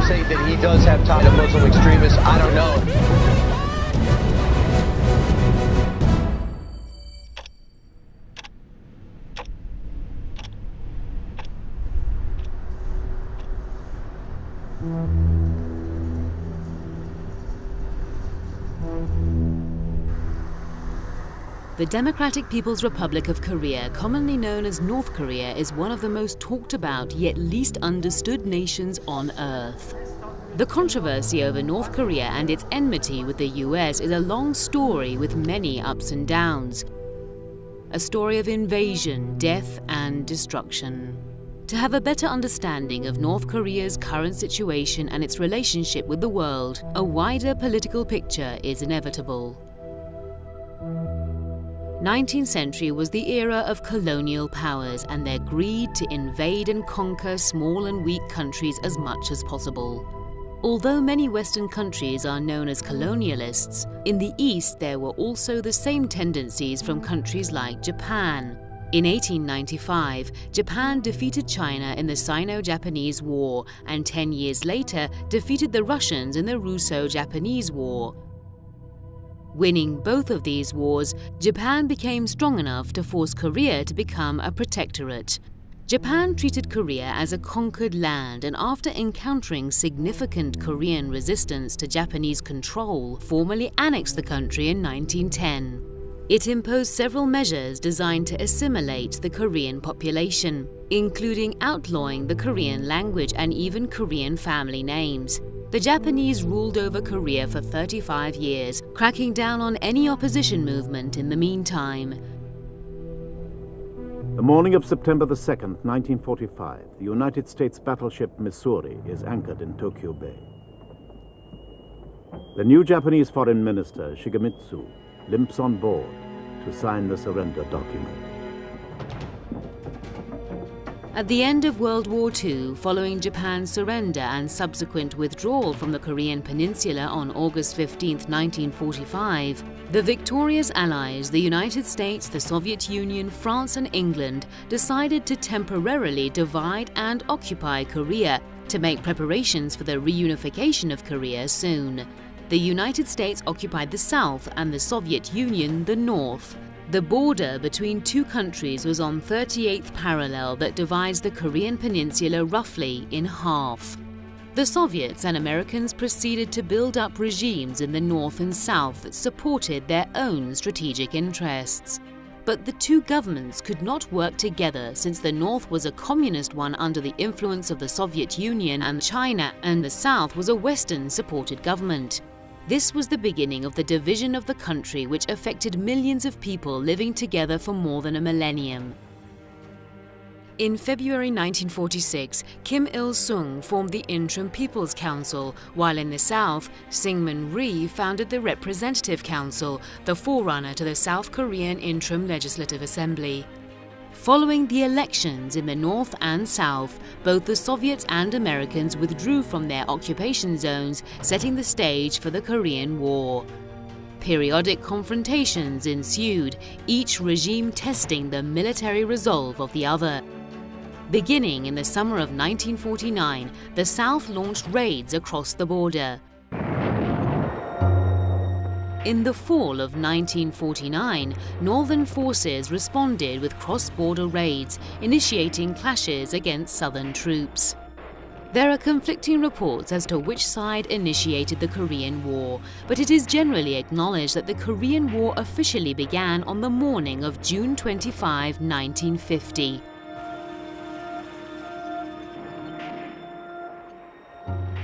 say that he does have ties to Muslim extremists. I don't know. The Democratic People's Republic of Korea, commonly known as North Korea, is one of the most talked about yet least understood nations on Earth. The controversy over North Korea and its enmity with the US is a long story with many ups and downs. A story of invasion, death, and destruction. To have a better understanding of North Korea's current situation and its relationship with the world, a wider political picture is inevitable. 19th century was the era of colonial powers and their greed to invade and conquer small and weak countries as much as possible. Although many Western countries are known as colonialists, in the East there were also the same tendencies from countries like Japan. In 1895, Japan defeated China in the Sino-Japanese War and 10 years later defeated the Russians in the Russo-Japanese War. Winning both of these wars, Japan became strong enough to force Korea to become a protectorate. Japan treated Korea as a conquered land, and after encountering significant Korean resistance to Japanese control, formally annexed the country in 1910. It imposed several measures designed to assimilate the Korean population, including outlawing the Korean language and even Korean family names. The Japanese ruled over Korea for 35 years, cracking down on any opposition movement in the meantime. The morning of September the 2nd, 1945, the United States battleship Missouri is anchored in Tokyo Bay. The new Japanese Foreign Minister, Shigemitsu, limps on board to sign the surrender document. At the end of World War II, following Japan's surrender and subsequent withdrawal from the Korean peninsula on August 15, 1945, the victorious Allies, the United States, the Soviet Union, France and England, decided to temporarily divide and occupy Korea to make preparations for the reunification of Korea soon. The United States occupied the south and the Soviet Union the north. The border between two countries was on 38th parallel that divides the Korean peninsula roughly in half. The Soviets and Americans proceeded to build up regimes in the north and south that supported their own strategic interests. But the two governments could not work together since the north was a communist one under the influence of the Soviet Union and China, and the south was a Western-supported government. This was the beginning of the division of the country, which affected millions of people living together for more than a millennium. In February 1946, Kim Il-sung formed the Interim People's Council, while in the south, Syngman Rhee founded the Representative Council, the forerunner to the South Korean Interim Legislative Assembly. Following the elections in the north and south, both the Soviets and Americans withdrew from their occupation zones, setting the stage for the Korean War. Periodic confrontations ensued, each regime testing the military resolve of the other. Beginning in the summer of 1949, the South launched raids across the border. In the fall of 1949, Northern forces responded with cross-border raids, initiating clashes against Southern troops. There are conflicting reports as to which side initiated the Korean War, but it is generally acknowledged that the Korean War officially began on the morning of June 25, 1950.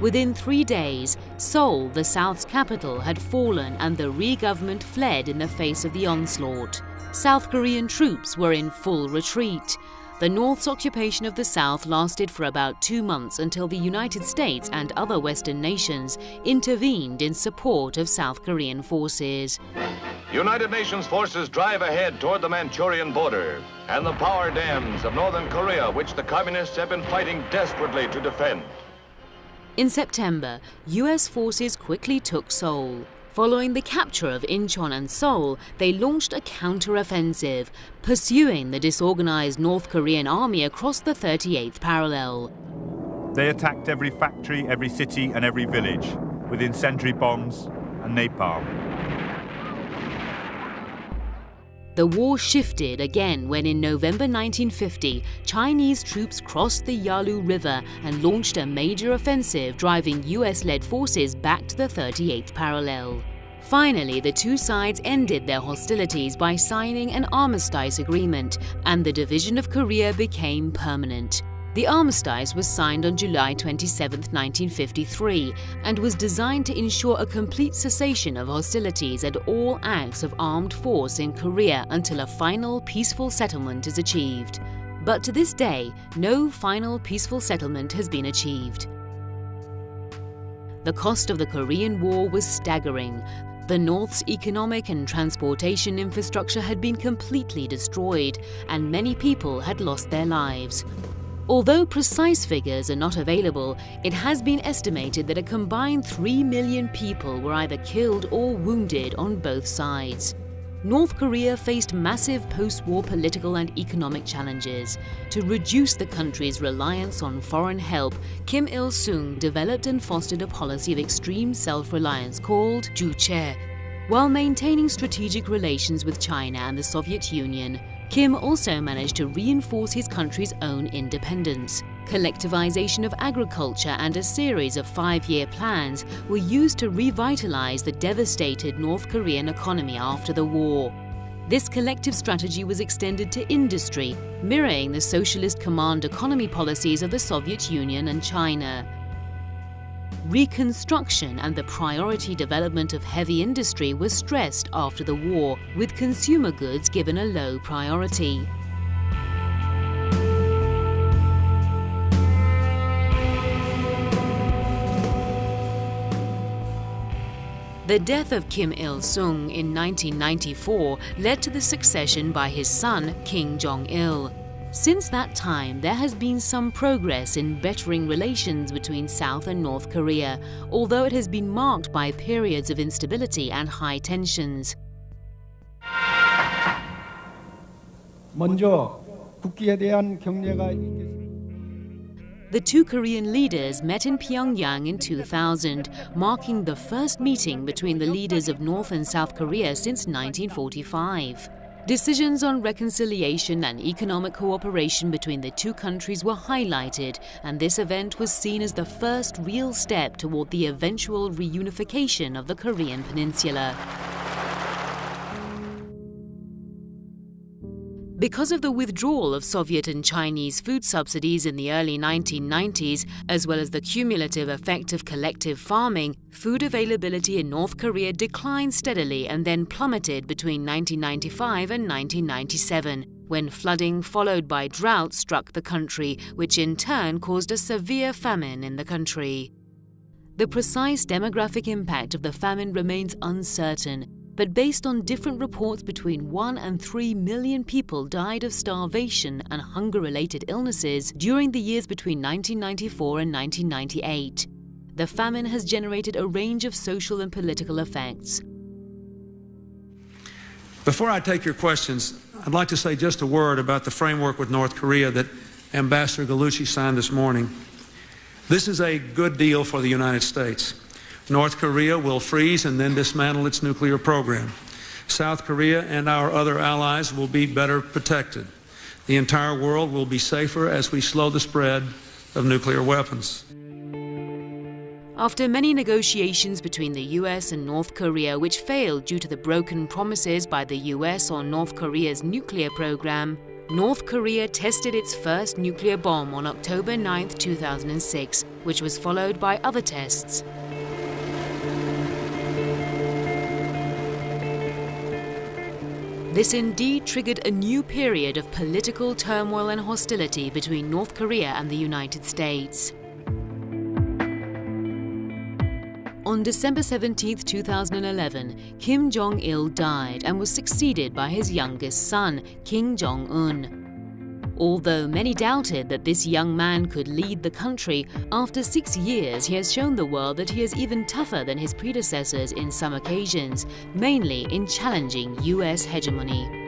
Within 3 days, Seoul, the South's capital, had fallen and the Rhee government fled in the face of the onslaught. South Korean troops were in full retreat. The North's occupation of the South lasted for about 2 months until the United States and other Western nations intervened in support of South Korean forces. United Nations forces drive ahead toward the Manchurian border and the power dams of northern Korea, which the communists have been fighting desperately to defend. In September, US forces quickly took Seoul. Following the capture of Incheon and Seoul, they launched a counter-offensive, pursuing the disorganized North Korean army across the 38th parallel. They attacked every factory, every city and every village with incendiary bombs and napalm. The war shifted again when in November 1950, Chinese troops crossed the Yalu River and launched a major offensive, driving US-led forces back to the 38th parallel. Finally, the two sides ended their hostilities by signing an armistice agreement, and the division of Korea became permanent. The armistice was signed on July 27, 1953, and was designed to ensure a complete cessation of hostilities and all acts of armed force in Korea until a final peaceful settlement is achieved. But to this day, no final peaceful settlement has been achieved. The cost of the Korean War was staggering. The North's economic and transportation infrastructure had been completely destroyed, and many people had lost their lives. Although precise figures are not available, it has been estimated that a combined 3 million people were either killed or wounded on both sides. North Korea faced massive post-war political and economic challenges. To reduce the country's reliance on foreign help, Kim Il-sung developed and fostered a policy of extreme self-reliance called 주체. While maintaining strategic relations with China and the Soviet Union, Kim also managed to reinforce his country's own independence. Collectivization of agriculture and a series of 5-year plans were used to revitalize the devastated North Korean economy after the war. This collective strategy was extended to industry, mirroring the socialist command economy policies of the Soviet Union and China. Reconstruction and the priority development of heavy industry was stressed after the war, with consumer goods given a low priority. The death of Kim Il-sung in 1994 led to the succession by his son, Kim Jong-il. Since that time, there has been some progress in bettering relations between South and North Korea, although it has been marked by periods of instability and high tensions. 먼저 국기에 대한 경례가 있겠습니다. The two Korean leaders met in Pyongyang in 2000, marking the first meeting between the leaders of North and South Korea since 1945. Decisions on reconciliation and economic cooperation between the two countries were highlighted, and this event was seen as the first real step toward the eventual reunification of the Korean peninsula. Because of the withdrawal of Soviet and Chinese food subsidies in the early 1990s, as well as the cumulative effect of collective farming, food availability in North Korea declined steadily and then plummeted between 1995 and 1997, when flooding followed by drought struck the country, which in turn caused a severe famine in the country. The precise demographic impact of the famine remains uncertain, but based on different reports, between 1 and 3 million people died of starvation and hunger-related illnesses during the years between 1994 and 1998. The famine has generated a range of social and political effects. Before I take your questions, I'd like to say just a word about the framework with North Korea that Ambassador Gallucci signed this morning. This is a good deal for the United States. North Korea will freeze and then dismantle its nuclear program. South Korea and our other allies will be better protected. The entire world will be safer as we slow the spread of nuclear weapons. After many negotiations between the US and North Korea, which failed due to the broken promises by the US on North Korea's nuclear program, North Korea tested its first nuclear bomb on October 9, 2006, which was followed by other tests. This indeed triggered a new period of political turmoil and hostility between North Korea and the United States. On December 17, 2011, Kim Jong-il died and was succeeded by his youngest son, Kim Jong-un. Although many doubted that this young man could lead the country, after 6 years he has shown the world that he is even tougher than his predecessors in some occasions, mainly in challenging US hegemony.